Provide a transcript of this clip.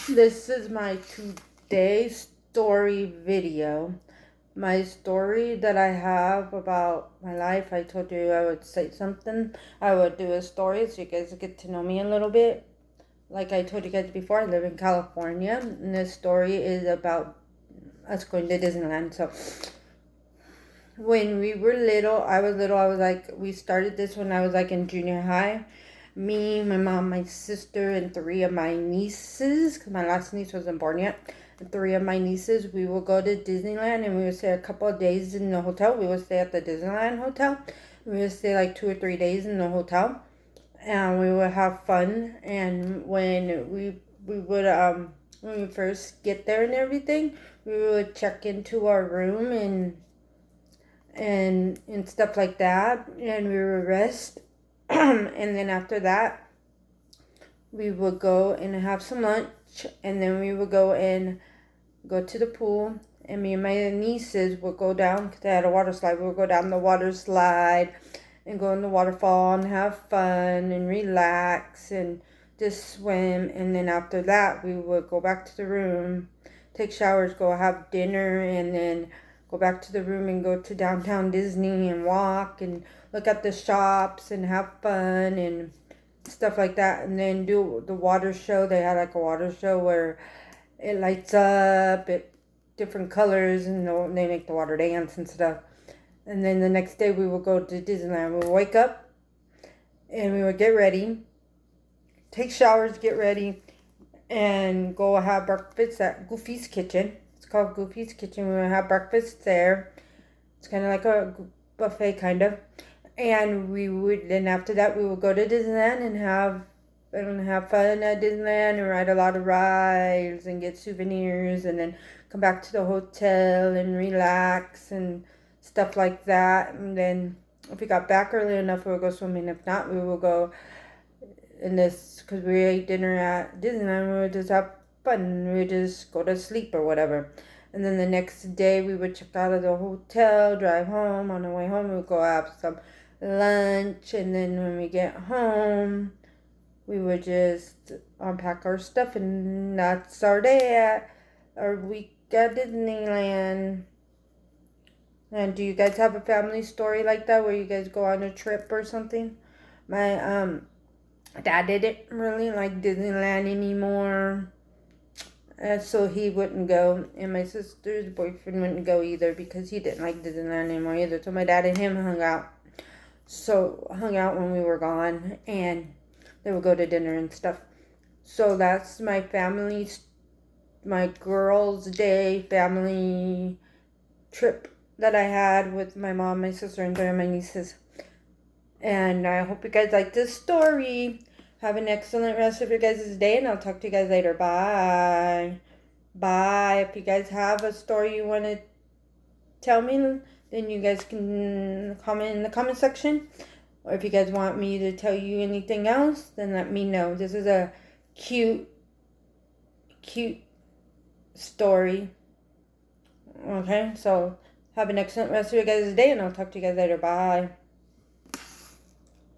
This is my today story video. My story that I have about my life. I told you I would say something. I would do a story so you guys get to know me a little bit. Like I told you guys before, I live in California, and this story is about us going to Disneyland. So when we were little, I was like, we started this when I was like in junior high. Me, my mom, my sister, and three of my nieces, because my last niece wasn't born yet. And three of my nieces, we would go to Disneyland and we would stay a couple of days in the hotel. We would stay at the Disneyland hotel. We would stay like 2 or 3 days in the hotel. And we would have fun. And when we first get there and everything, we would check into our room and stuff like that, and we would rest. And then after that, we would go and have some lunch, and then we would go to the pool, and me and my nieces would go down because they had a water slide. We would go down the water slide and go in the waterfall and have fun and relax and just swim. And then after that, we would go back to the room, take showers, go have dinner, and then go back to the room and go to downtown Disney and walk and look at the shops and have fun and stuff like that. And then do the water show. They had like a water show where it lights up it different colors and they make the water dance and stuff. And then the next day we would go to Disneyland. We would wake up and we would get ready, take showers, get ready, and go have breakfast at Goofy's Kitchen. It's called Goofy's Kitchen. We would have breakfast there. It's kind of like a buffet, kind of. And then after that, we would go to Disneyland and have fun at Disneyland and ride a lot of rides and get souvenirs, and then come back to the hotel and relax and stuff like that. And then if we got back early enough, we would go swimming. If not, we would go in this, because we ate dinner at Disneyland. We would just have fun. We would just go to sleep or whatever. And then the next day, we would check out of the hotel, drive home. On the way home, we would go have some lunch, and then when we get home, we would just unpack our stuff, and that's our day at our week at Disneyland. And do you guys have a family story like that where you guys go on a trip or something? My dad didn't really like Disneyland anymore, so he wouldn't go, and my sister's boyfriend wouldn't go either because he didn't like Disneyland anymore either. So my dad and him hung out when we were gone, and they would go to dinner and stuff. So that's my girls' day family trip that I had with my mom, my sister, and three of my nieces. And I hope you guys like this story. Have an excellent rest of your guys' day, and I'll talk to you guys later. Bye. Bye. If you guys have a story you want to tell me, then you guys can comment in the comment section. Or if you guys want me to tell you anything else, then let me know. This is a cute story. Okay, so have an excellent rest of your guys' day, and I'll talk to you guys later. Bye.